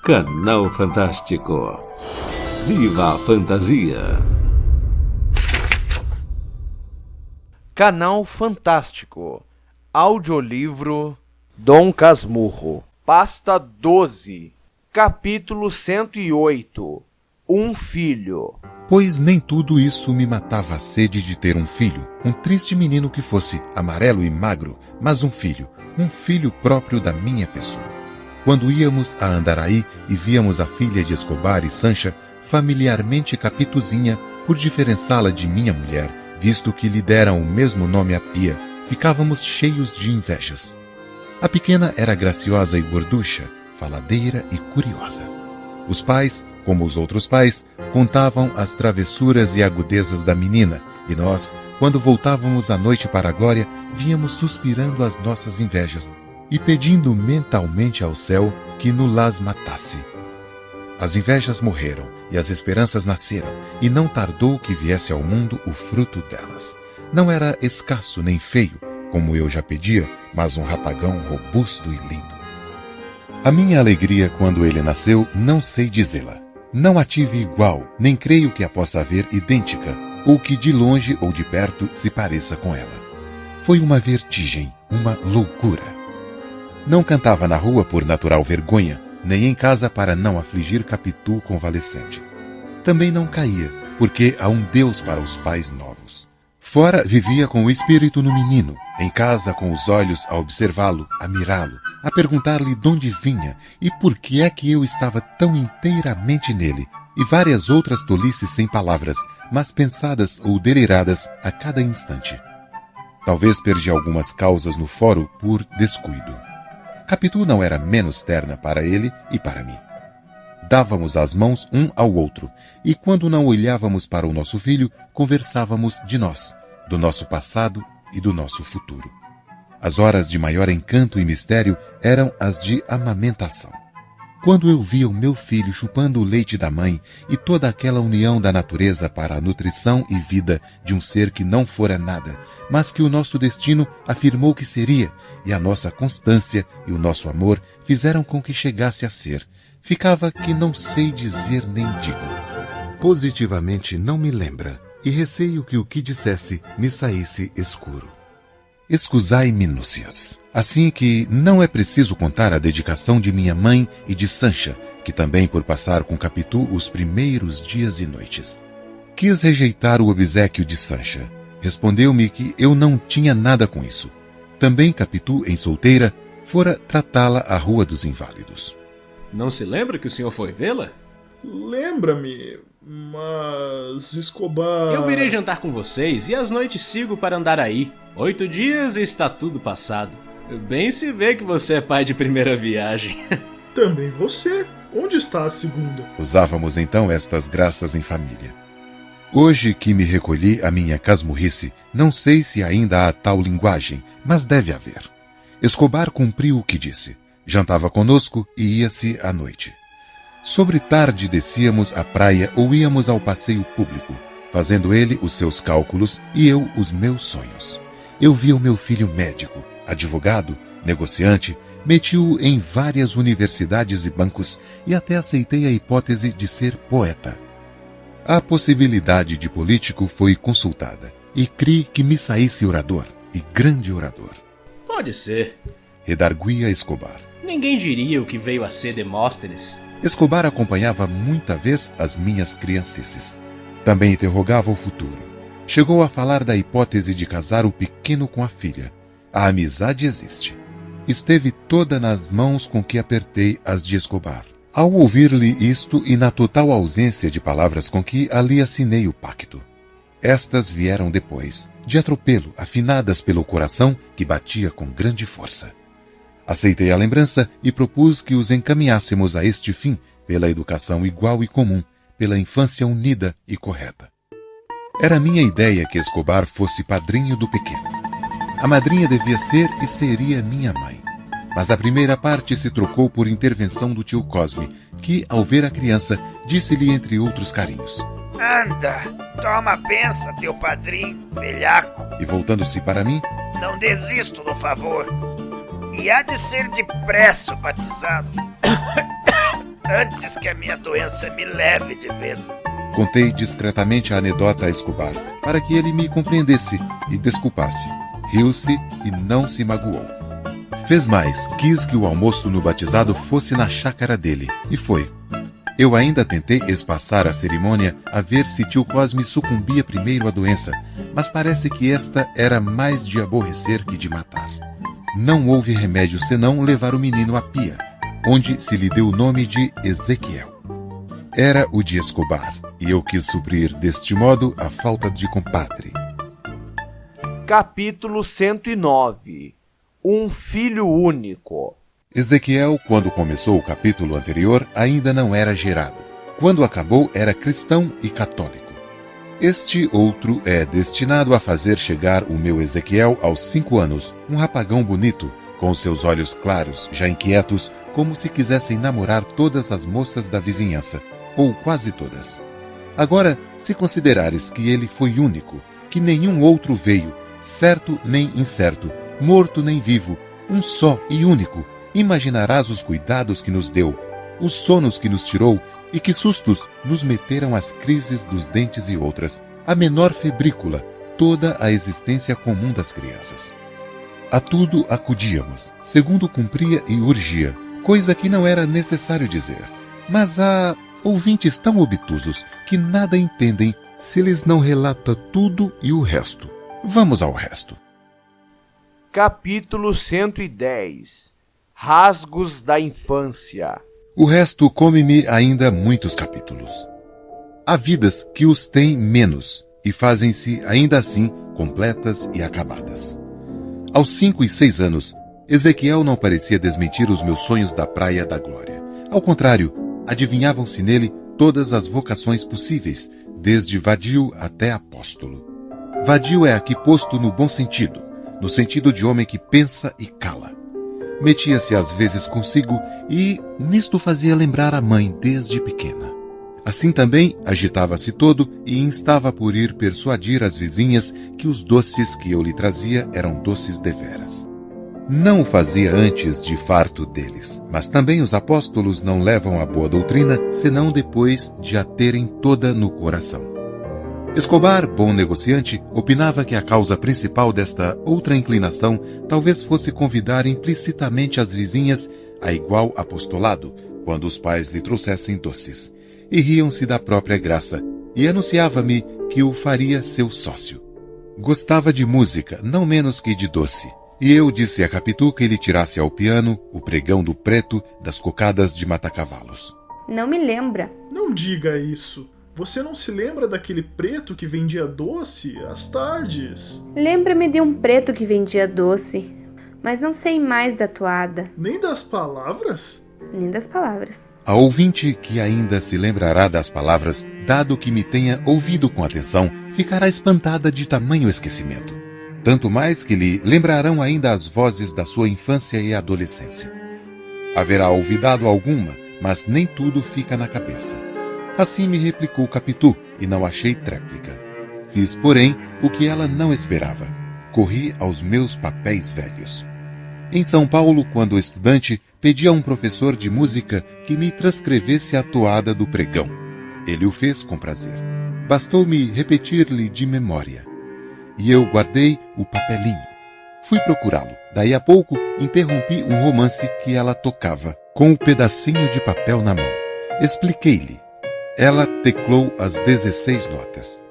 Canal Fantástico. Viva a fantasia! Canal Fantástico. Audiolivro Dom Casmurro. Pasta 12. Capítulo 108. Um filho. Pois nem tudo isso me matava a sede de ter um filho, um triste menino que fosse amarelo e magro, mas um filho próprio da minha pessoa. Quando íamos a Andaraí e víamos a filha de Escobar e Sancha, familiarmente Capituzinha, por diferençá-la de minha mulher, visto que lhe deram o mesmo nome a Pia, ficávamos cheios de invejas. A pequena era graciosa e gorducha, faladeira e curiosa. Os pais, como os outros pais, contavam as travessuras e agudezas da menina, e nós, quando voltávamos à noite para a glória, víamos suspirando as nossas invejas e pedindo mentalmente ao céu que nos las matasse. As invejas morreram e as esperanças nasceram, e não tardou que viesse ao mundo o fruto delas. Não era escasso nem feio, como eu já pedia, mas um rapagão robusto e lindo. A minha alegria quando ele nasceu, não sei dizê-la. Não a tive igual, nem creio que a possa haver idêntica, ou que de longe ou de perto se pareça com ela. Foi uma vertigem, uma loucura. Não cantava na rua por natural vergonha, nem em casa para não afligir Capitu convalescente. Também não caía, porque há um Deus para os pais novos. Fora vivia com o espírito no menino, em casa com os olhos a observá-lo, a mirá-lo, a perguntar-lhe de onde vinha e por que é que eu estava tão inteiramente nele, e várias outras tolices sem palavras, mas pensadas ou deliradas a cada instante. Talvez perdi algumas causas no foro por descuido. Capitu não era menos terna para ele e para mim. Dávamos as mãos um ao outro, e quando não olhávamos para o nosso filho, conversávamos de nós, do nosso passado e do nosso futuro. As horas de maior encanto e mistério eram as de amamentação. Quando eu via o meu filho chupando o leite da mãe e toda aquela união da natureza para a nutrição e vida de um ser que não fora nada, mas que o nosso destino afirmou que seria, e a nossa constância e o nosso amor fizeram com que chegasse a ser, ficava que não sei dizer nem digo. Positivamente não me lembra, e receio que o que dissesse me saísse escuro. Escusai minúcias. Assim que não é preciso contar a dedicação de minha mãe e de Sancha, que também por passar com Capitu os primeiros dias e noites. Quis rejeitar o obséquio de Sancha. Respondeu-me que eu não tinha nada com isso. Também Capitu, em solteira, fora tratá-la à Rua dos Inválidos. Não se lembra que o senhor foi vê-la? Lembra-me, mas Escobar... Eu virei jantar com vocês e às noites sigo para Andaraí. 8 dias e está tudo passado. Bem se vê que você é pai de primeira viagem. Também você. Onde está a segunda? Usávamos então estas graças em família. Hoje que me recolhi à minha casmurrice, não sei se ainda há tal linguagem, mas deve haver. Escobar cumpriu o que disse. Jantava conosco e ia-se à noite. Sobre tarde descíamos à praia ou íamos ao passeio público, fazendo ele os seus cálculos e eu os meus sonhos. Eu via o meu filho médico, advogado, negociante, meti-o em várias universidades e bancos e até aceitei a hipótese de ser poeta. A possibilidade de político foi consultada e criei que me saísse orador, e grande orador. Pode ser. Redarguia Escobar. Ninguém diria o que veio a ser Demóstenes. Escobar acompanhava muita vez as minhas criancices. Também interrogava o futuro. Chegou a falar da hipótese de casar o pequeno com a filha. A amizade existe. Esteve toda nas mãos com que apertei as de Escobar. Ao ouvir-lhe isto e na total ausência de palavras com que ali assinei o pacto. Estas vieram depois, de atropelo, afinadas pelo coração que batia com grande força. Aceitei a lembrança e propus que os encaminhássemos a este fim pela educação igual e comum, pela infância unida e correta. Era minha ideia que Escobar fosse padrinho do pequeno. A madrinha devia ser e seria minha mãe. Mas a primeira parte se trocou por intervenção do tio Cosme, que, ao ver a criança, disse-lhe entre outros carinhos: Anda, toma a benção, teu padrinho, velhaco. E voltando-se para mim: Não desisto do favor. E há de ser depressa o batizado. antes que a minha doença me leve de vez. Contei discretamente a anedota a Escobar, para que ele me compreendesse e desculpasse. Riu-se e não se magoou. Fez mais, quis que o almoço no batizado fosse na chácara dele, e foi. Eu ainda tentei espaçar a cerimônia a ver se tio Cosme sucumbia primeiro à doença, mas parece que esta era mais de aborrecer que de matar. Não houve remédio senão levar o menino à pia, onde se lhe deu o nome de Ezequiel. Era o de Escobar, e eu quis suprir deste modo a falta de compadre. Capítulo 109. Um filho único. Ezequiel, quando começou o capítulo anterior, ainda não era gerado. Quando acabou, era cristão e católico. Este outro é destinado a fazer chegar o meu Ezequiel aos 5 anos, um rapagão bonito, com seus olhos claros, já inquietos, como se quisessem namorar todas as moças da vizinhança, ou quase todas. Agora, se considerares que ele foi único, que nenhum outro veio, certo nem incerto, morto nem vivo, um só e único, imaginarás os cuidados que nos deu, os sonos que nos tirou e que sustos nos meteram as crises dos dentes e outras, a menor febrícula, toda a existência comum das crianças. A tudo acudíamos, segundo cumpria e urgia, coisa que não era necessário dizer. Mas há ouvintes tão obtusos que nada entendem se lhes não relata tudo e o resto. Vamos ao resto. Capítulo 110. Rasgos da infância. O resto come-me ainda muitos capítulos. Há vidas que os têm menos e fazem-se ainda assim completas e acabadas. Aos 5 e 6 anos, Ezequiel não parecia desmentir os meus sonhos da Praia da Glória. Ao contrário, adivinhavam-se nele todas as vocações possíveis, desde vadio até apóstolo. Vadio é aqui posto no bom sentido, no sentido de homem que pensa e cala. Metia-se às vezes consigo e nisto fazia lembrar a mãe desde pequena. Assim também agitava-se todo e instava por ir persuadir as vizinhas que os doces que eu lhe trazia eram doces deveras. Não o fazia antes de farto deles, mas também os apóstolos não levam a boa doutrina senão depois de a terem toda no coração. Escobar, bom negociante, opinava que a causa principal desta outra inclinação talvez fosse convidar implicitamente as vizinhas a igual apostolado, quando os pais lhe trouxessem doces. E riam-se da própria graça, e anunciava-me que o faria seu sócio. Gostava de música, não menos que de doce, e eu disse a Capitu que ele tirasse ao piano o pregão do preto das cocadas de matacavalos. Não me lembra. Não diga isso. Você não se lembra daquele preto que vendia doce às tardes? Lembra-me de um preto que vendia doce, mas não sei mais da toada. Nem das palavras? Nem das palavras. A ouvinte que ainda se lembrará das palavras, dado que me tenha ouvido com atenção, ficará espantada de tamanho esquecimento. Tanto mais que lhe lembrarão ainda as vozes da sua infância e adolescência. Haverá olvidado alguma, mas nem tudo fica na cabeça. Assim me replicou Capitu, e não achei tréplica. Fiz, porém, o que ela não esperava. Corri aos meus papéis velhos. Em São Paulo, quando estudante, pedi a um professor de música que me transcrevesse a toada do pregão. Ele o fez com prazer. Bastou-me repetir-lhe de memória. E eu guardei o papelinho. Fui procurá-lo. Daí a pouco, interrompi um romance que ela tocava, com o pedacinho de papel na mão. Expliquei-lhe. Ela teclou as 16 notas.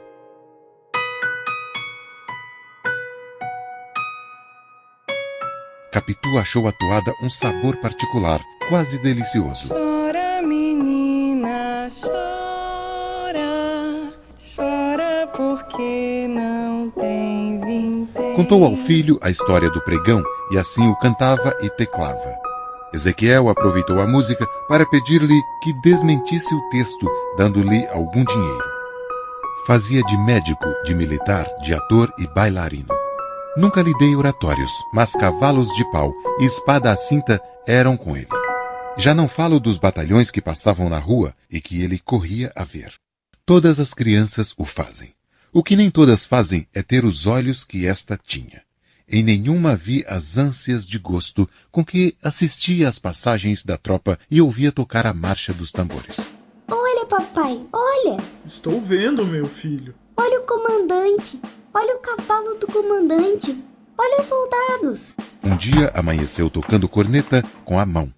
Capitu achou a toada um sabor particular, quase delicioso. Chora, menina, chora, chora porque não tem vintém. Contou ao filho a história do pregão e assim o cantava e teclava. Ezequiel aproveitou a música para pedir-lhe que desmentisse o texto, dando-lhe algum dinheiro. Fazia de médico, de militar, de ator e bailarino. Nunca lhe dei oratórios, mas cavalos de pau e espada à cinta eram com ele. Já não falo dos batalhões que passavam na rua e que ele corria a ver. Todas as crianças o fazem. O que nem todas fazem é ter os olhos que esta tinha. em nenhuma vi as ânsias de gosto com que assistia às passagens da tropa e ouvia tocar a marcha dos tambores. Olha, papai, olha! Estou vendo, meu filho. Olha o comandante! Olha o cavalo do comandante! Olha os soldados! Um dia amanheceu tocando corneta com a mão.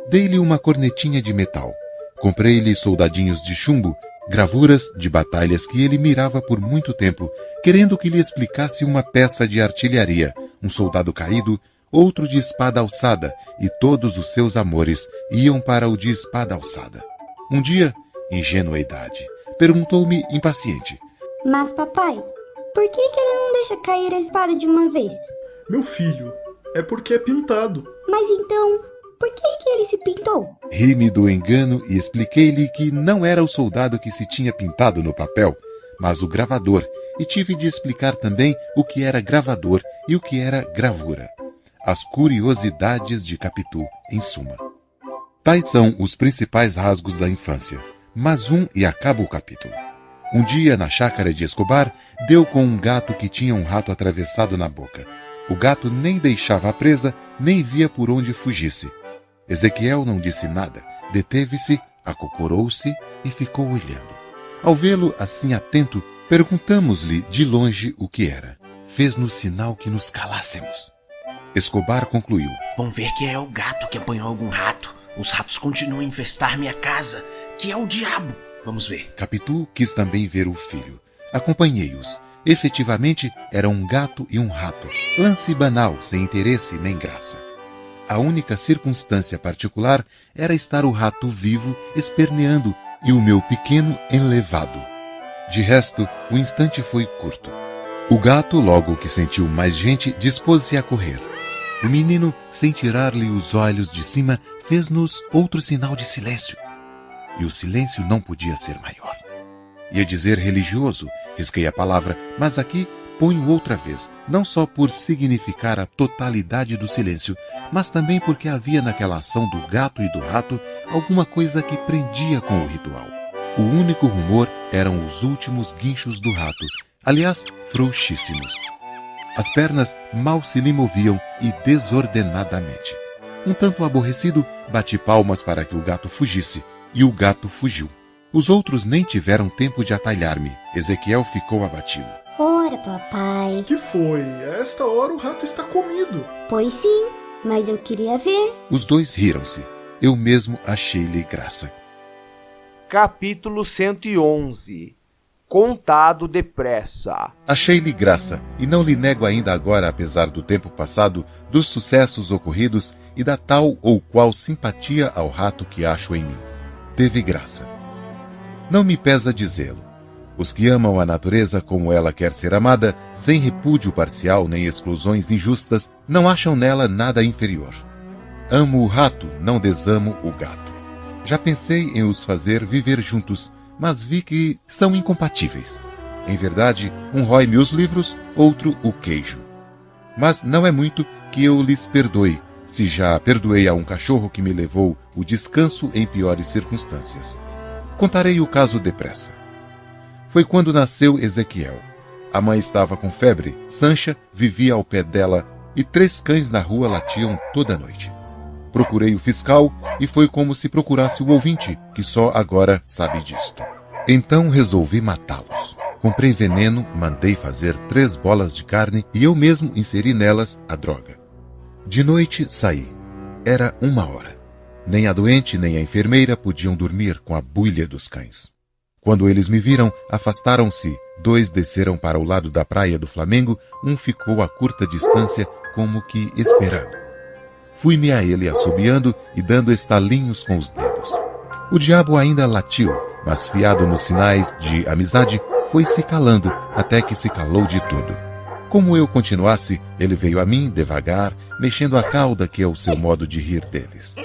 Dei-lhe uma cornetinha de metal. Comprei-lhe soldadinhos de chumbo, gravuras de batalhas que ele mirava por muito tempo, querendo que lhe explicasse uma peça de artilharia, um soldado caído, outro de espada alçada, e todos os seus amores iam para o de espada alçada. Um dia, ingenuidade, perguntou-me impaciente: Mas, papai, por que ele não deixa cair a espada de uma vez? Meu filho, é porque é pintado. Mas então, por que ele se pintou? Ri-me do engano e expliquei-lhe que não era o soldado que se tinha pintado no papel, mas o gravador, e tive de explicar também o que era gravador e o que era gravura. As curiosidades de Capitu, em suma. Tais são os principais rasgos da infância, mas e acaba o capítulo. Um dia, na chácara de Escobar, deu com um gato que tinha um rato atravessado na boca. O gato nem deixava a presa, nem via por onde fugisse. Ezequiel não disse nada, deteve-se, acocorou-se e ficou olhando. Ao vê-lo assim atento, perguntamos-lhe de longe o que era. Fez-nos sinal que nos calássemos. Escobar concluiu: Vão ver que é o gato que apanhou algum rato. Os ratos continuam a infestar minha casa, que é o diabo. Vamos ver. Capitu quis também ver o filho. Acompanhei-os. Efetivamente, era um gato e um rato. Lance banal, sem interesse nem graça. A única circunstância particular era estar o rato vivo, esperneando, e o meu pequeno enlevado. De resto, o instante foi curto. O gato, logo que sentiu mais gente, dispôs-se a correr. O menino, sem tirar-lhe os olhos de cima, fez-nos outro sinal de silêncio. E o silêncio não podia ser maior. Ia dizer religioso, risquei a palavra, mas aqui ponho outra vez, não só por significar a totalidade do silêncio, mas também porque havia naquela ação do gato e do rato alguma coisa que prendia com o ritual. O único rumor eram os últimos guinchos do rato, aliás, frouxíssimos. As pernas mal se lhe moviam e desordenadamente. Um tanto aborrecido, bati palmas para que o gato fugisse, e o gato fugiu. Os outros nem tiveram tempo de atalhar-me. Ezequiel ficou abatido. Ora, papai. Que foi? A esta hora o rato está comido. Pois sim, mas eu queria ver. Os dois riram-se. Eu mesmo achei-lhe graça. Capítulo 111. Contado depressa. Achei-lhe graça, e não lhe nego ainda agora, apesar do tempo passado, dos sucessos ocorridos e da tal ou qual simpatia ao rato que acho em mim. Teve graça. Não me pesa dizê-lo. Os que amam a natureza como ela quer ser amada, sem repúdio parcial nem exclusões injustas, não acham nela nada inferior. Amo o rato, não desamo o gato. Já pensei em os fazer viver juntos, mas vi que são incompatíveis. Em verdade, um rói-me os livros, outro o queijo. Mas não é muito que eu lhes perdoe, se já perdoei a um cachorro que me levou o descanso em piores circunstâncias. Contarei o caso depressa. Foi quando nasceu Ezequiel. A mãe estava com febre, Sancha vivia ao pé dela e 3 cães na rua latiam toda noite. Procurei o fiscal e foi como se procurasse o ouvinte, que só agora sabe disto. Então resolvi matá-los. Comprei veneno, mandei fazer 3 bolas de carne e eu mesmo inseri nelas a droga. De noite saí. Era 1h. Nem a doente nem a enfermeira podiam dormir com a builha dos cães. Quando eles me viram, afastaram-se. 2 desceram para o lado da praia do Flamengo, um ficou a curta distância, como que esperando. Fui-me a ele assobiando e dando estalinhos com os dedos. O diabo ainda latiu, mas fiado nos sinais de amizade, foi se calando até que se calou de todo. Como eu continuasse, ele veio a mim devagar, mexendo a cauda, que é o seu modo de rir deles.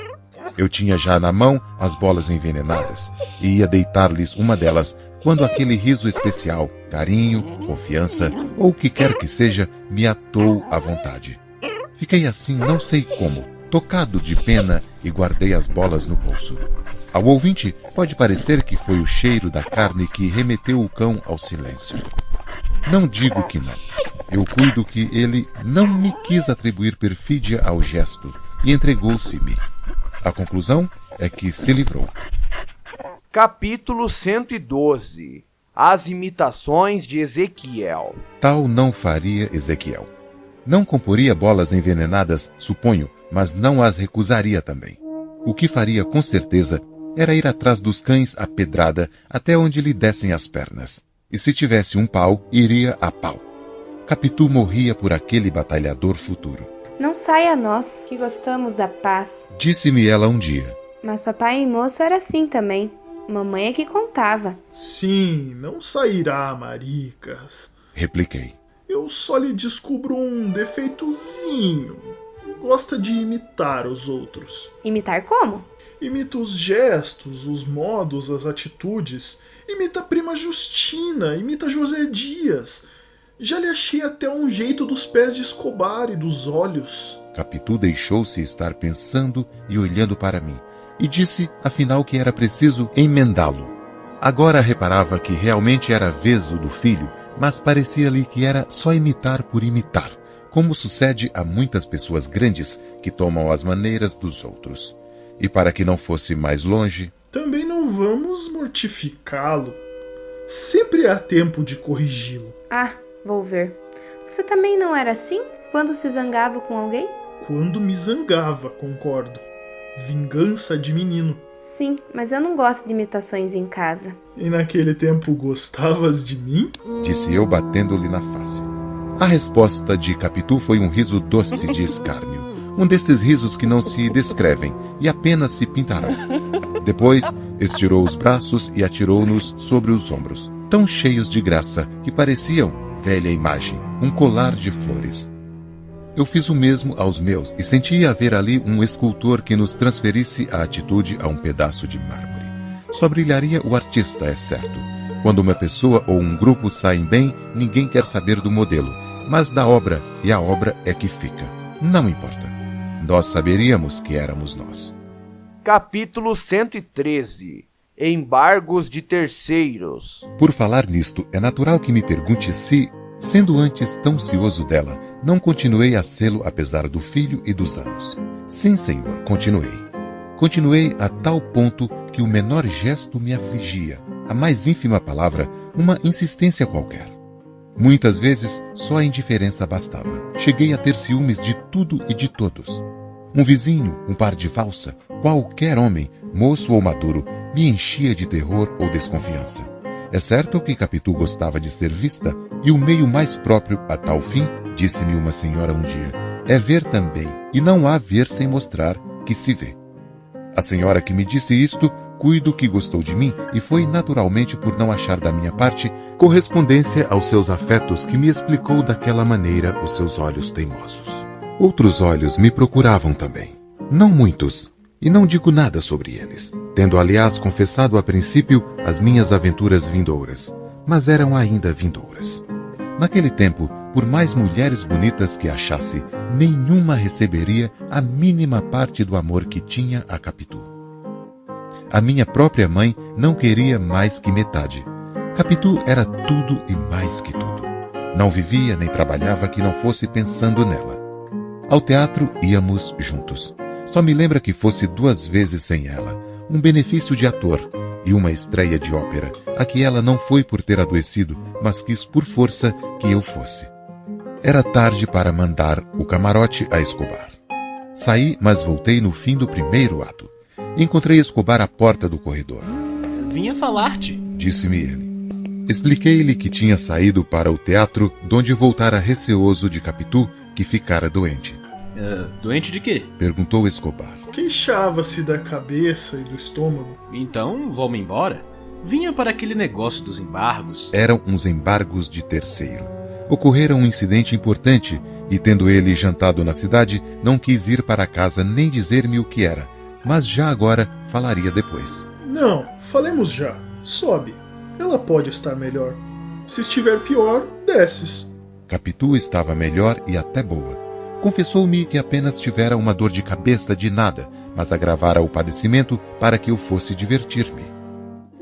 Eu tinha já na mão as bolas envenenadas e ia deitar-lhes uma delas quando aquele riso especial, carinho, confiança ou o que quer que seja, me atou à vontade. Fiquei assim não sei como, tocado de pena e guardei as bolas no bolso. Ao ouvinte pode parecer que foi o cheiro da carne que remeteu o cão ao silêncio. Não digo que não. Eu cuido que ele não me quis atribuir perfídia ao gesto e entregou-se-me. A conclusão é que se livrou. Capítulo 112. As imitações de Ezequiel. Tal não faria Ezequiel. Não comporia bolas envenenadas, suponho, mas não as recusaria também. O que faria com certeza era ir atrás dos cães à pedrada até onde lhe dessem as pernas. E se tivesse um pau, iria a pau. Capitu morria por aquele batalhador futuro. Não saia nós, que gostamos da paz. Disse-me ela um dia. Mas papai e moço era assim também. Mamãe é que contava. Sim, não sairá, maricas. Repliquei. Eu só lhe descubro um defeitozinho. Gosta de imitar os outros. Imitar como? Imita os gestos, os modos, as atitudes. Imita a prima Justina, imita José Dias. Já lhe achei até um jeito dos pés de Escobar e dos olhos. Capitu deixou-se estar pensando e olhando para mim, e disse, afinal, que era preciso emendá-lo. Agora reparava que realmente era avesso do filho, mas parecia-lhe que era só imitar por imitar, como sucede a muitas pessoas grandes que tomam as maneiras dos outros. E para que não fosse mais longe... Também não vamos mortificá-lo. Sempre há tempo de corrigi-lo. Ah, vou ver. Você também não era assim quando se zangava com alguém? Quando me zangava, concordo. Vingança de menino. Sim, mas eu não gosto de imitações em casa. E naquele tempo gostavas de mim? Disse eu, batendo-lhe na face. A resposta de Capitu foi um riso doce de escárnio. Um desses risos que não se descrevem e apenas se pintarão. Depois, estirou os braços e atirou-nos sobre os ombros, tão cheios de graça que pareciam, velha imagem, um colar de flores. Eu fiz o mesmo aos meus e sentia haver ali um escultor que nos transferisse a atitude a um pedaço de mármore. Só brilharia o artista, é certo. Quando uma pessoa ou um grupo saem bem, ninguém quer saber do modelo, mas da obra, e a obra é que fica. Não importa. Nós saberíamos que éramos nós. Capítulo 113. Embargos de terceiros. Por falar nisto, é natural que me pergunte se, sendo antes tão cioso dela, não continuei a sê-lo apesar do filho e dos anos. Sim, senhor, continuei. Continuei a tal ponto que o menor gesto me afligia, a mais ínfima palavra, uma insistência qualquer. Muitas vezes, só a indiferença bastava. Cheguei a ter ciúmes de tudo e de todos. Um vizinho, um par de valsa, qualquer homem, moço ou maduro, me enchia de terror ou desconfiança. É certo que Capitu gostava de ser vista, e o meio mais próprio a tal fim, disse-me uma senhora um dia, é ver também, e não há ver sem mostrar que se vê. A senhora que me disse isto, cuido que gostou de mim e foi naturalmente por não achar da minha parte correspondência aos seus afetos que me explicou daquela maneira os seus olhos teimosos. Outros olhos me procuravam também. Não muitos, e não digo nada sobre eles, tendo aliás confessado a princípio as minhas aventuras vindouras, mas eram ainda vindouras. Naquele tempo, por mais mulheres bonitas que achasse, nenhuma receberia a mínima parte do amor que tinha a Capitu. A minha própria mãe não queria mais que metade. Capitu era tudo e mais que tudo. Não vivia nem trabalhava que não fosse pensando nela. Ao teatro íamos juntos. Só me lembra que fosse 2 vezes sem ela, um benefício de ator e uma estreia de ópera, a que ela não foi por ter adoecido, mas quis por força que eu fosse. Era tarde para mandar o camarote a Escobar. Saí, mas voltei no fim do primeiro ato. Encontrei Escobar à porta do corredor. Vinha falar-te, disse-me ele. Expliquei-lhe que tinha saído para o teatro, donde voltara receoso de Capitu, que ficara doente. Doente de quê? Perguntou Escobar. Queixava-se da cabeça e do estômago. Então, vou-me embora. Vinha para aquele negócio dos embargos. Eram uns embargos de terceiro. Ocorrera um incidente importante, e tendo ele jantado na cidade, não quis ir para casa nem dizer-me o que era, mas já agora falaria depois. Não, falemos já. Sobe. Ela pode estar melhor. Se estiver pior, desces. Capitu estava melhor e até boa. Confessou-me que apenas tivera uma dor de cabeça de nada, mas agravara o padecimento para que eu fosse divertir-me.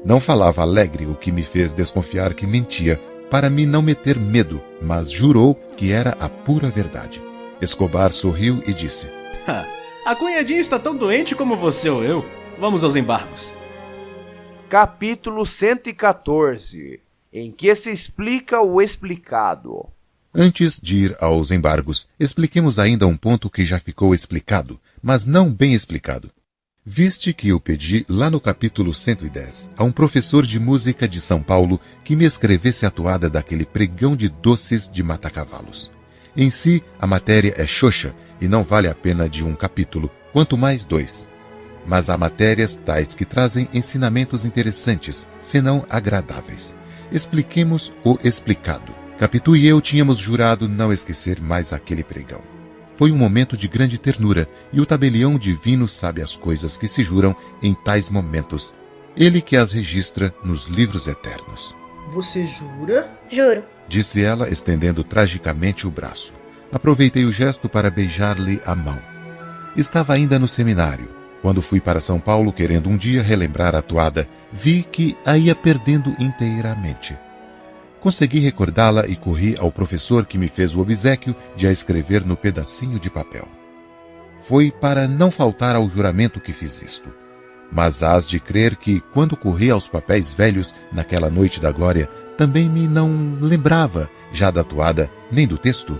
Não falava alegre, o que me fez desconfiar que mentia, para me não meter medo, mas jurou que era a pura verdade. Escobar sorriu e disse: A cunhadinha está tão doente como você ou eu. Vamos aos embargos. Capítulo 114, em que se explica o explicado. Antes de ir aos embargos, expliquemos ainda um ponto que já ficou explicado, mas não bem explicado. Viste que eu pedi lá no capítulo 110 a um professor de música de São Paulo que me escrevesse a toada daquele pregão de doces de matacavalos. Em si, a matéria é xoxa e não vale a pena de um capítulo, quanto mais 2. Mas há matérias tais que trazem ensinamentos interessantes, senão agradáveis. Expliquemos o explicado. Capitu e eu tínhamos jurado não esquecer mais aquele pregão. Foi um momento de grande ternura, e o tabelião divino sabe as coisas que se juram em tais momentos. Ele que as registra nos livros eternos. Você jura? Juro. Disse ela, estendendo tragicamente o braço. Aproveitei o gesto para beijar-lhe a mão. Estava ainda no seminário. Quando fui para São Paulo querendo um dia relembrar a toada, vi que a ia perdendo inteiramente. Consegui recordá-la e corri ao professor que me fez o obséquio de a escrever no pedacinho de papel. Foi para não faltar ao juramento que fiz isto. Mas hás de crer que, quando corri aos papéis velhos naquela noite da glória, também me não lembrava já da toada, nem do texto.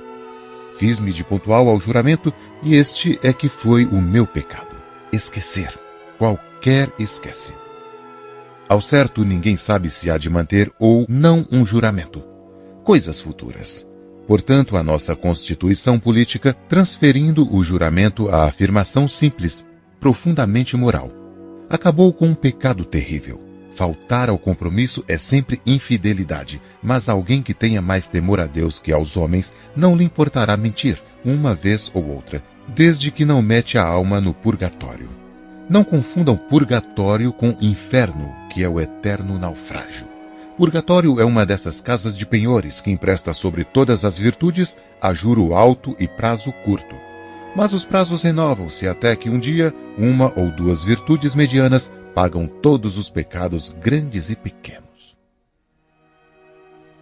Fiz-me de pontual ao juramento, e este é que foi o meu pecado. Esquecer. Qualquer esquece. Ao certo, ninguém sabe se há de manter ou não um juramento. Coisas futuras. Portanto, a nossa Constituição Política, transferindo o juramento à afirmação simples, profundamente moral, acabou com um pecado terrível. Faltar ao compromisso é sempre infidelidade, mas alguém que tenha mais temor a Deus que aos homens não lhe importará mentir, uma vez ou outra, desde que não mete a alma no purgatório. Não confundam purgatório com inferno, que é o eterno naufrágio. Purgatório é uma dessas casas de penhores que empresta sobre todas as virtudes a juro alto e prazo curto. Mas os prazos renovam-se até que um dia, uma ou duas virtudes medianas pagam todos os pecados grandes e pequenos.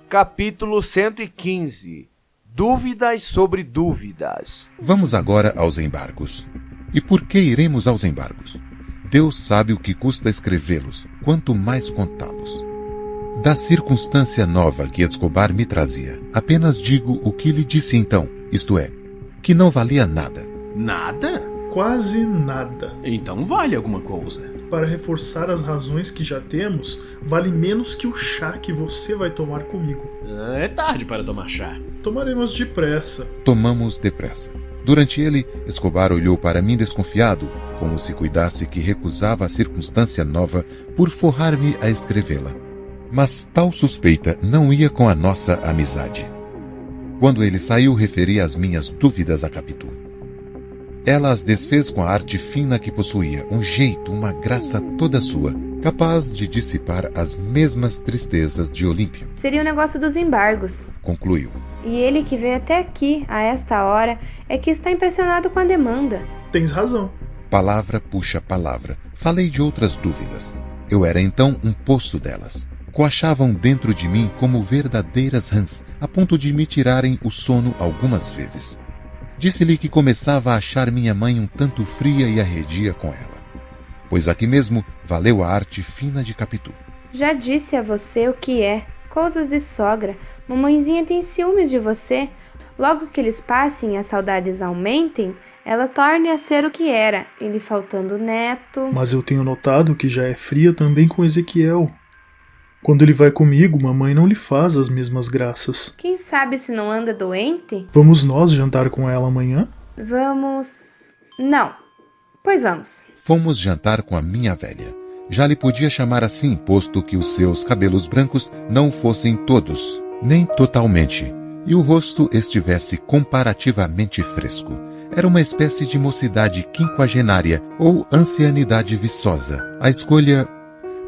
Capítulo 115. Dúvidas sobre dúvidas. Vamos agora aos embargos. E por que iremos aos embargos? Deus sabe o que custa escrevê-los, quanto mais contá-los. Da circunstância nova que Escobar me trazia, apenas digo o que lhe disse então, isto é, que não valia nada. Nada? Quase nada. Então vale alguma coisa. Para reforçar as razões que já temos, vale menos que o chá que você vai tomar comigo. É tarde para tomar chá. Tomaremos depressa. Tomamos depressa. Durante ele, Escobar olhou para mim desconfiado, como se cuidasse que recusava a circunstância nova por forrar-me a escrevê-la. Mas tal suspeita não ia com a nossa amizade. Quando ele saiu, referi as minhas dúvidas a Capitu. Ela as desfez com a arte fina que possuía, um jeito, uma graça toda sua, capaz de dissipar as mesmas tristezas de Olímpio. Seria o negócio dos embargos. Concluiu. E ele que veio até aqui, a esta hora, é que está impressionado com a demanda. Tens razão. Palavra puxa palavra. Falei de outras dúvidas. Eu era então um poço delas. Coachavam dentro de mim como verdadeiras rãs, a ponto de me tirarem o sono algumas vezes. Disse-lhe que começava a achar minha mãe um tanto fria e arredia com ela. Pois aqui mesmo valeu a arte fina de Capitu. Já disse a você o que é. Coisas de sogra. Mamãezinha tem ciúmes de você. Logo que eles passem e as saudades aumentem, ela torne a ser o que era, ele faltando neto. Mas eu tenho notado que já é fria também com Ezequiel. Quando ele vai comigo, mamãe não lhe faz as mesmas graças. Quem sabe se não anda doente? Vamos nós jantar com ela amanhã? Vamos... Não. Pois vamos. Fomos jantar com a minha velha. Já lhe podia chamar assim, posto que os seus cabelos brancos não fossem todos, nem totalmente, e o rosto estivesse comparativamente fresco. Era uma espécie de mocidade quinquagenária ou ancianidade viçosa. A escolha...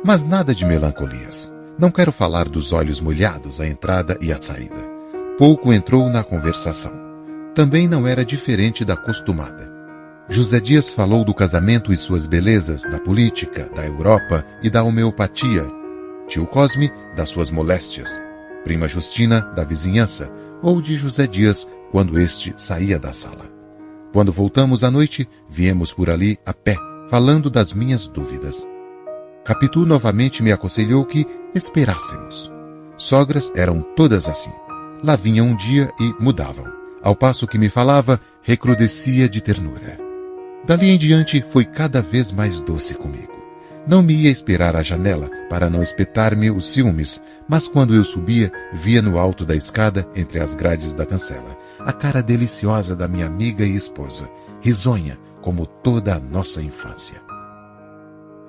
Mas nada de melancolias. Não quero falar dos olhos molhados, a entrada e a saída. Pouco entrou na conversação. Também não era diferente da costumada. José Dias falou do casamento e suas belezas, da política, da Europa e da homeopatia. Tio Cosme, das suas moléstias. prima Justina, da vizinhança, ou de José Dias, quando este saía da sala. Quando voltamos à noite, viemos por ali a pé, falando das minhas dúvidas. Capitu novamente me aconselhou que esperássemos. Sogras eram todas assim. Lá vinham um dia e mudavam. Ao passo que me falava, recrudescia de ternura. Dali em diante, foi cada vez mais doce comigo. Não me ia esperar à janela para não espetar-me os ciúmes, mas quando eu subia, via no alto da escada, entre as grades da cancela, a cara deliciosa da minha amiga e esposa, risonha como toda a nossa infância.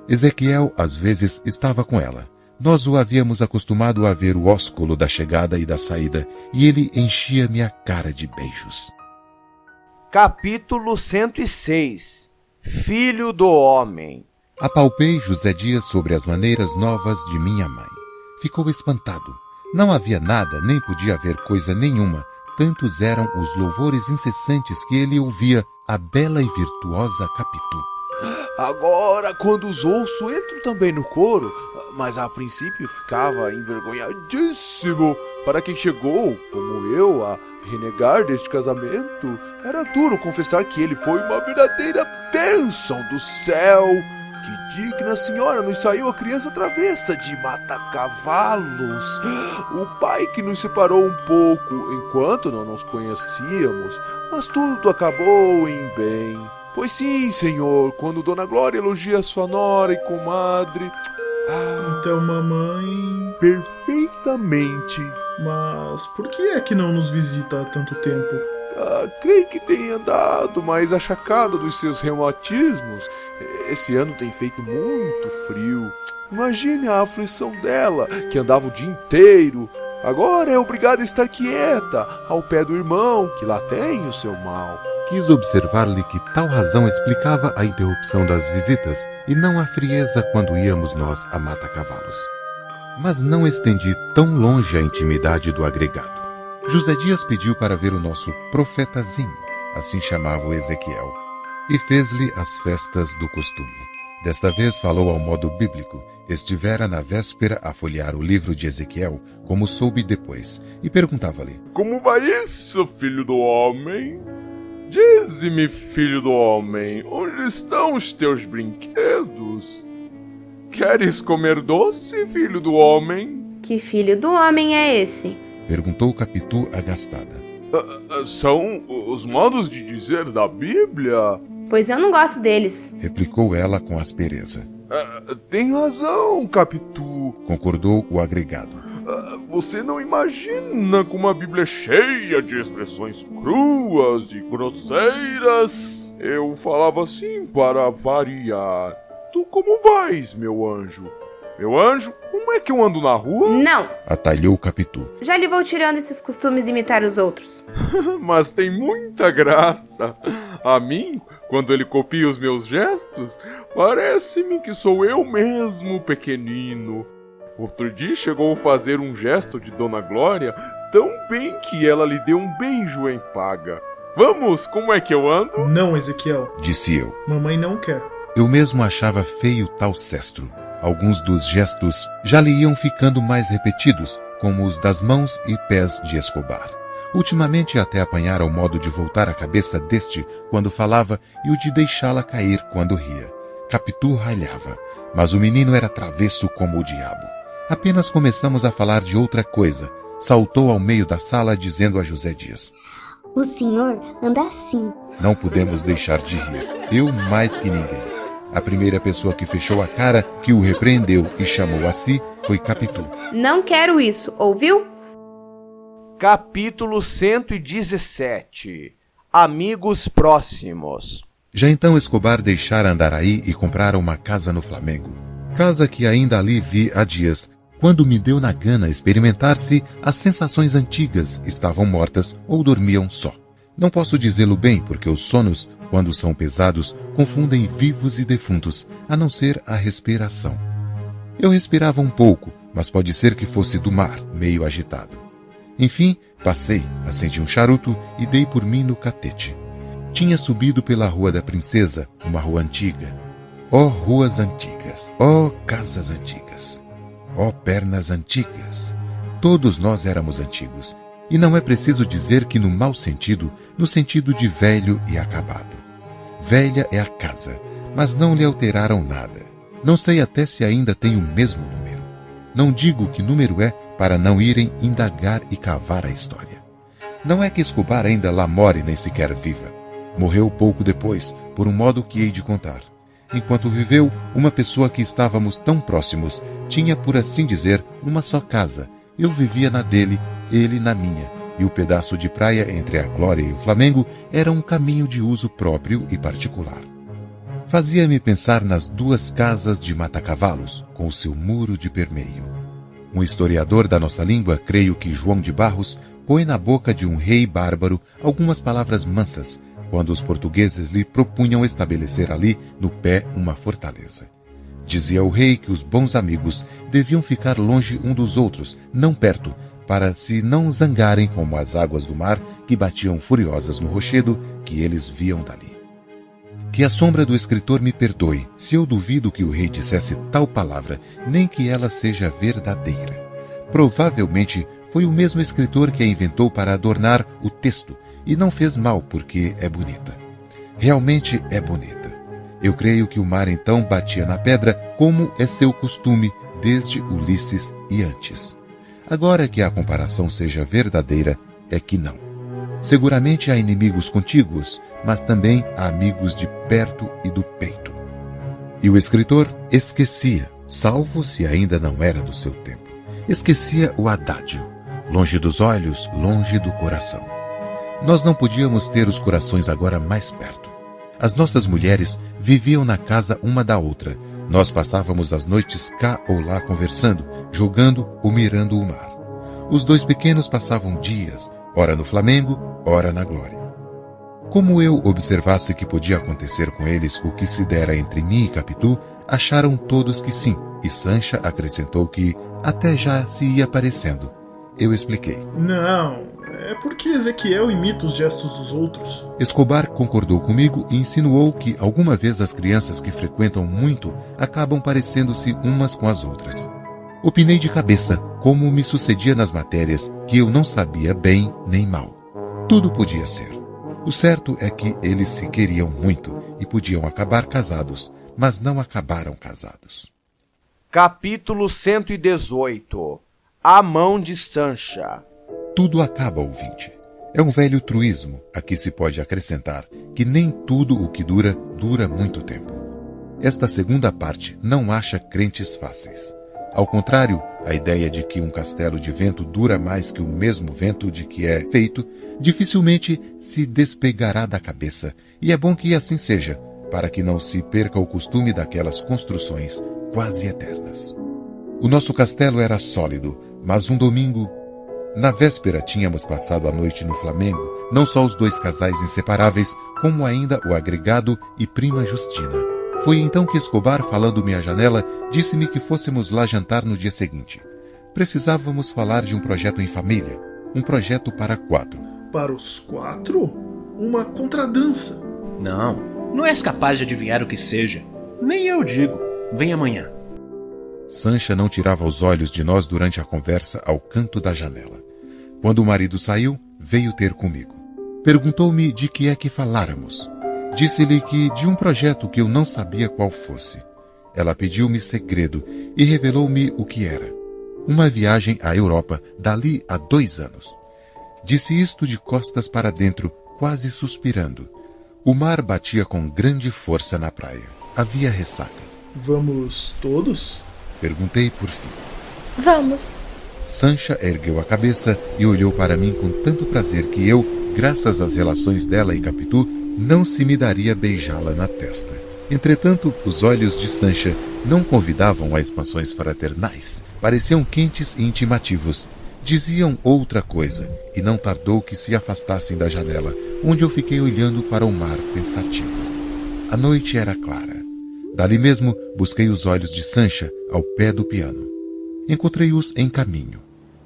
Ezequiel, às vezes, estava com ela. Nós o havíamos acostumado a ver o ósculo da chegada e da saída, e ele enchia minha cara de beijos. Capítulo 106 Filho do Homem. Apalpei José Dias sobre as maneiras novas de minha mãe. Ficou espantado. Não havia nada, nem podia haver coisa nenhuma. Tantos eram os louvores incessantes que ele ouvia a bela e virtuosa Capitu. Agora, quando os ouço, entro também no coro, mas a princípio ficava envergonhadíssimo. Para quem chegou, como eu, a renegar deste casamento, era duro confessar que ele foi uma verdadeira bênção do céu. Que digna senhora nos saiu a criança travessa de mata-cavalos. O pai que nos separou um pouco enquanto não nos conhecíamos, mas tudo acabou em bem. Pois sim, senhor, quando Dona Glória elogia sua nora e comadre... Então, mamãe... Perfeitamente. Mas por que é que não nos visita há tanto tempo? Creio que tenha andado mais achacada dos seus reumatismos. Esse ano tem feito muito frio. Imagine a aflição dela, que andava o dia inteiro. Agora é obrigada a estar quieta, ao pé do irmão, que lá tem o seu mal. Quis observar-lhe que tal razão explicava a interrupção das visitas e não a frieza quando íamos nós a mata-cavalos. Mas não estendi tão longe a intimidade do agregado. José Dias pediu para ver o nosso profetazinho, assim chamava o Ezequiel, e fez-lhe as festas do costume. Desta vez falou ao modo bíblico. Estivera na véspera a folhear o livro de Ezequiel, como soube depois, e perguntava-lhe: Como vai isso, filho do homem? Dize-me, filho do homem, onde estão os teus brinquedos? Queres comer doce, filho do homem? Que filho do homem é esse? Perguntou Capitu agastada. São os modos de dizer da Bíblia? Pois eu não gosto deles. Replicou ela com aspereza. Tem razão, Capitu. Concordou o agregado. Você não imagina como a Bíblia é cheia de expressões cruas e grosseiras. Eu falava assim para variar. Tu como vais, meu anjo? Meu anjo, como é que eu ando na rua? Não! Atalhou Capitu. Já lhe vou tirando esses costumes de imitar os outros. Mas tem muita graça. A mim, quando ele copia os meus gestos, parece-me que sou eu mesmo pequenino. Outro dia chegou a fazer um gesto de Dona Glória tão bem que ela lhe deu um beijo em paga. Vamos, como é que eu ando? Não, Ezequiel. Disse eu. Mamãe não quer. Eu mesmo achava feio tal cestro. Alguns dos gestos já lhe iam ficando mais repetidos, como os das mãos e pés de Escobar. Ultimamente até apanhara o modo de voltar a cabeça deste quando falava e o de deixá-la cair quando ria. Capitu ralhava, mas o menino era travesso como o diabo. Apenas começamos a falar de outra coisa. Saltou ao meio da sala dizendo a José Dias: O senhor anda assim. Não pudemos deixar de rir, eu mais que ninguém. A primeira pessoa que fechou a cara, que o repreendeu e chamou a si, foi Capitu. Não quero isso, ouviu? Capítulo 117 Amigos próximos. Já então Escobar deixara Andaraí e comprara uma casa no Flamengo. Casa que ainda ali vi há dias, quando me deu na gana experimentar se as sensações antigas estavam mortas ou dormiam só. Não posso dizê-lo bem, porque os sonos, quando são pesados, confundem vivos e defuntos, a não ser a respiração. Eu respirava um pouco, mas pode ser que fosse do mar, meio agitado. Enfim, passei, acendi um charuto e dei por mim no catete. Tinha subido pela Rua da Princesa, uma rua antiga. Ó ruas antigas, ó casas antigas, ó pernas antigas, Todos nós éramos antigos, e não é preciso dizer que no mau sentido, no sentido de velho e acabado. Velha é a casa, mas não lhe alteraram nada. Não sei até se ainda tem o mesmo número. Não digo que número é para não irem indagar e cavar a história. Não é que Escobar ainda lá more nem sequer viva. Morreu pouco depois, por um modo que hei de contar. Enquanto viveu, uma pessoa que estávamos tão próximos tinha, por assim dizer, uma só casa. Eu vivia na dele, ele na minha, e o pedaço de praia entre a Glória e o Flamengo era um caminho de uso próprio e particular. Fazia-me pensar nas duas casas de mata-cavalos, com o seu muro de permeio. Um historiador da nossa língua, creio que João de Barros, põe na boca de um rei bárbaro algumas palavras mansas, quando os portugueses lhe propunham estabelecer ali, no pé, uma fortaleza. Dizia o rei que os bons amigos deviam ficar longe um dos outros, não perto, para se não zangarem como as águas do mar que batiam furiosas no rochedo que eles viam dali. Que a sombra do escritor me perdoe se eu duvido que o rei dissesse tal palavra, nem que ela seja verdadeira. Provavelmente foi o mesmo escritor que a inventou para adornar o texto, e não fez mal porque é bonita. Realmente é bonita. Eu creio que o mar então batia na pedra, como é seu costume desde Ulisses e antes. Agora que a comparação seja verdadeira, é que não. Seguramente há inimigos contíguos, mas também há amigos de perto e do peito. E o escritor esquecia, salvo se ainda não era do seu tempo. Esquecia o adágio, longe dos olhos, longe do coração. Nós não podíamos ter os corações agora mais perto. As nossas mulheres viviam na casa uma da outra. Nós passávamos as noites cá ou lá conversando, jogando ou mirando o mar. Os dois pequenos passavam dias, ora no Flamengo, ora na Glória. Como eu observasse que podia acontecer com eles o que se dera entre mim e Capitu, acharam todos que sim, e Sancha acrescentou que até já se ia parecendo. Eu expliquei. Não, é porque Ezequiel imita os gestos dos outros. Escobar concordou comigo e insinuou que alguma vez as crianças que frequentam muito acabam parecendo-se umas com as outras. Opinei de cabeça, como me sucedia nas matérias, que eu não sabia bem nem mal. Tudo podia ser. O certo é que eles se queriam muito e podiam acabar casados, mas não acabaram casados. Capítulo 118. A mão de Sancha. Tudo acaba, ouvinte. É um velho truísmo a que se pode acrescentar que nem tudo o que dura, dura muito tempo. Esta segunda parte não acha crentes fáceis. Ao contrário, a ideia de que um castelo de vento dura mais que o mesmo vento de que é feito, dificilmente se despegará da cabeça, e é bom que assim seja, para que não se perca o costume daquelas construções quase eternas. O nosso castelo era sólido, mas um domingo, na véspera, tínhamos passado a noite no Flamengo, não só os dois casais inseparáveis, como ainda o agregado e prima Justina. Foi então que Escobar, falando-me à janela, disse-me que fôssemos lá jantar no dia seguinte. Precisávamos falar de um projeto em família, um projeto para 4. Para os 4? Uma contradança. Não és capaz de adivinhar o que seja. Nem eu digo. Vem amanhã. Sancha não tirava os olhos de nós durante a conversa ao canto da janela. Quando o marido saiu, veio ter comigo. Perguntou-me de que é que faláramos. Disse-lhe que de um projeto que eu não sabia qual fosse. Ela pediu-me segredo e revelou-me o que era. Uma viagem à Europa, dali a 2 anos. Disse isto de costas para dentro, quase suspirando. O mar batia com grande força na praia. Havia ressaca. Vamos todos? Perguntei por fim. Vamos. Sancha ergueu a cabeça e olhou para mim com tanto prazer que eu, graças às relações dela e Capitu, não se me daria beijá-la na testa. Entretanto, os olhos de Sancha não convidavam a expansões fraternais. Pareciam quentes e intimativos. Diziam outra coisa, e não tardou que se afastassem da janela, onde eu fiquei olhando para o mar pensativo. A noite era clara. Dali mesmo, busquei os olhos de Sancha ao pé do piano. Encontrei-os em caminho.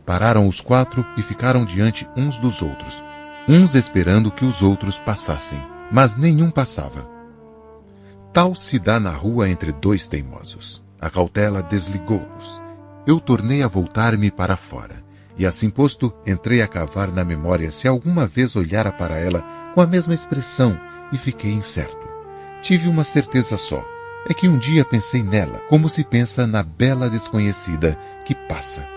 Pararam os 4 e ficaram diante uns dos outros, uns esperando que os outros passassem, mas nenhum passava. Tal se dá na rua entre 2 teimosos. A cautela desligou-nos. Eu tornei a voltar-me para fora. E assim posto, entrei a cavar na memória se alguma vez olhara para ela com a mesma expressão e fiquei incerto. Tive uma certeza só, é que um dia pensei nela, como se pensa na bela desconhecida que passa.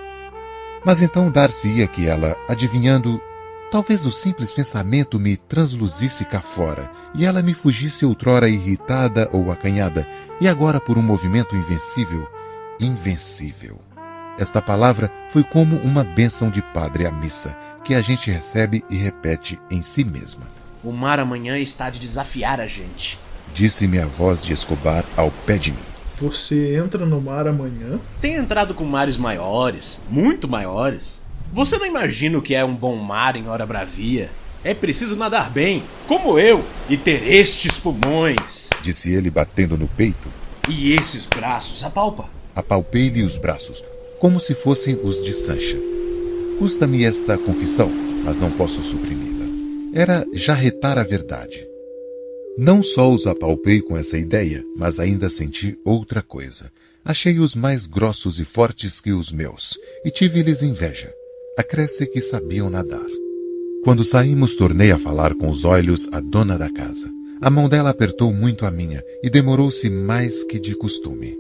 Mas então dar-se-ia que ela, adivinhando, talvez o simples pensamento me transluzisse cá fora, e ela me fugisse outrora irritada ou acanhada, e agora por um movimento invencível. Esta palavra foi como uma bênção de padre à missa, que a gente recebe e repete em si mesma. O mar amanhã está de desafiar a gente, disse-me a voz de Escobar ao pé de mim. Você entra no mar amanhã? Tem entrado com mares maiores, muito maiores. Você não imagina o que é um bom mar em hora bravia? É preciso nadar bem, como eu, e ter estes pulmões, disse ele batendo no peito. E esses braços, apalpa. Apalpei-lhe os braços, como se fossem os de Sancha. Custa-me esta confissão, mas não posso suprimi-la. Era jarretar a verdade. Não só os apalpei com essa ideia, mas ainda senti outra coisa. Achei-os mais grossos e fortes que os meus, e tive-lhes inveja. Acresce que sabiam nadar. Quando saímos, tornei a falar com os olhos a dona da casa. A mão dela apertou muito a minha, e demorou-se mais que de costume.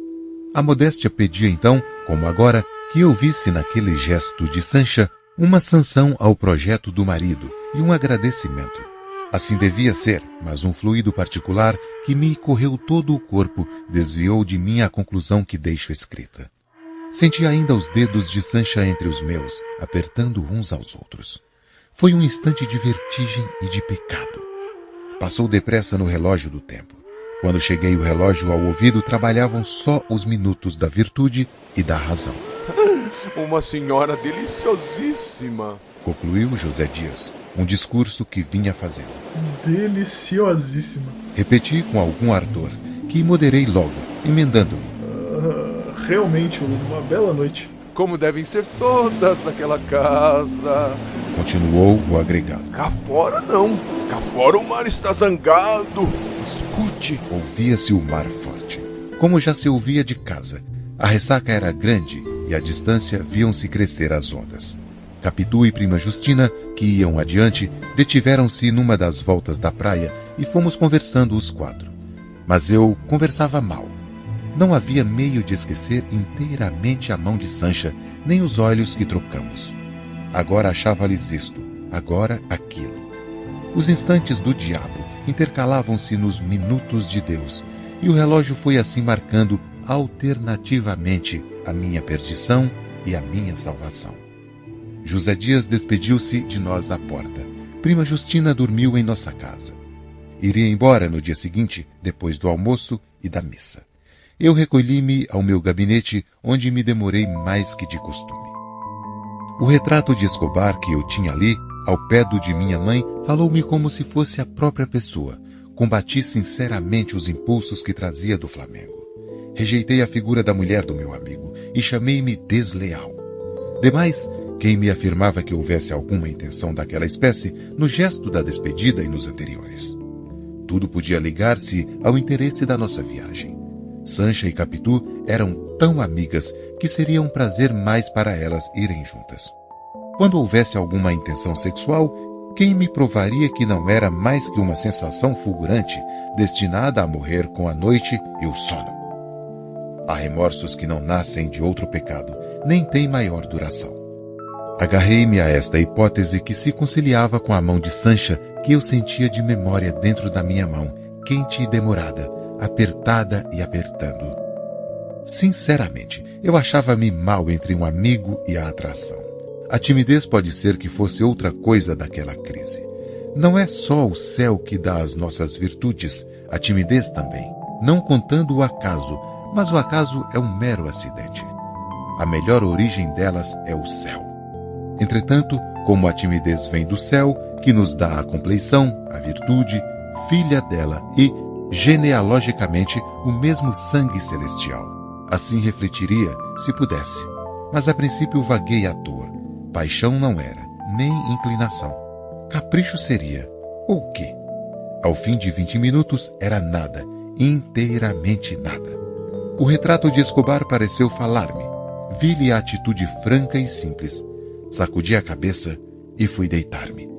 A modéstia pedia então, como agora, que eu visse naquele gesto de Sancha uma sanção ao projeto do marido e um agradecimento. Assim devia ser, mas um fluido particular que me correu todo o corpo desviou de mim a conclusão que deixo escrita. Senti ainda os dedos de Sancha entre os meus, apertando uns aos outros. Foi um instante de vertigem e de pecado. Passou depressa no relógio do tempo. Quando cheguei o relógio ao ouvido, trabalhavam só os minutos da virtude e da razão. Uma senhora deliciosíssima, concluiu José Dias, um discurso que vinha fazendo. Deliciosíssima. Repeti com algum ardor, que moderei logo, emendando-me. Realmente uma bela noite. Como devem ser todas naquela casa, continuou o agregado. Cá fora não, cá fora o mar está zangado. Escute. Ouvia-se o mar forte, como já se ouvia de casa. A ressaca era grande e à distância viam-se crescer as ondas. Capitu e prima Justina, que iam adiante, detiveram-se numa das voltas da praia e fomos conversando os quatro. Mas eu conversava mal. Não havia meio de esquecer inteiramente a mão de Sancha, nem os olhos que trocamos. Agora achava-lhes isto, agora aquilo. Os instantes do diabo intercalavam-se nos minutos de Deus, e o relógio foi assim marcando alternativamente a minha perdição e a minha salvação. José Dias despediu-se de nós à porta. Prima Justina dormiu em nossa casa. Iria embora no dia seguinte, depois do almoço e da missa. Eu recolhi-me ao meu gabinete, onde me demorei mais que de costume. O retrato de Escobar que eu tinha ali, ao pé do de minha mãe, falou-me como se fosse a própria pessoa. Combati sinceramente os impulsos que trazia do Flamengo. Rejeitei a figura da mulher do meu amigo e chamei-me desleal. Demais, quem me afirmava que houvesse alguma intenção daquela espécie no gesto da despedida e nos anteriores? Tudo podia ligar-se ao interesse da nossa viagem. Sancha e Capitu eram tão amigas que seria um prazer mais para elas irem juntas. Quando houvesse alguma intenção sexual, quem me provaria que não era mais que uma sensação fulgurante, destinada a morrer com a noite e o sono? Há remorsos que não nascem de outro pecado, nem têm maior duração. Agarrei-me a esta hipótese que se conciliava com a mão de Sancha que eu sentia de memória dentro da minha mão, quente e demorada, apertada e apertando. Sinceramente, eu achava-me mal entre um amigo e a atração. A timidez pode ser que fosse outra coisa daquela crise. Não é só o céu que dá as nossas virtudes, a timidez também, não contando o acaso, mas o acaso é um mero acidente. A melhor origem delas é o céu. Entretanto, como a timidez vem do céu, que nos dá a compleição, a virtude, filha dela e, genealogicamente, o mesmo sangue celestial. Assim refletiria, se pudesse. Mas a princípio vaguei à toa. Paixão não era, nem inclinação. Capricho seria. Ou quê? Ao fim de 20 minutos era nada, inteiramente nada. O retrato de Escobar pareceu falar-me. Vi-lhe a atitude franca e simples. Sacudi a cabeça e fui deitar-me.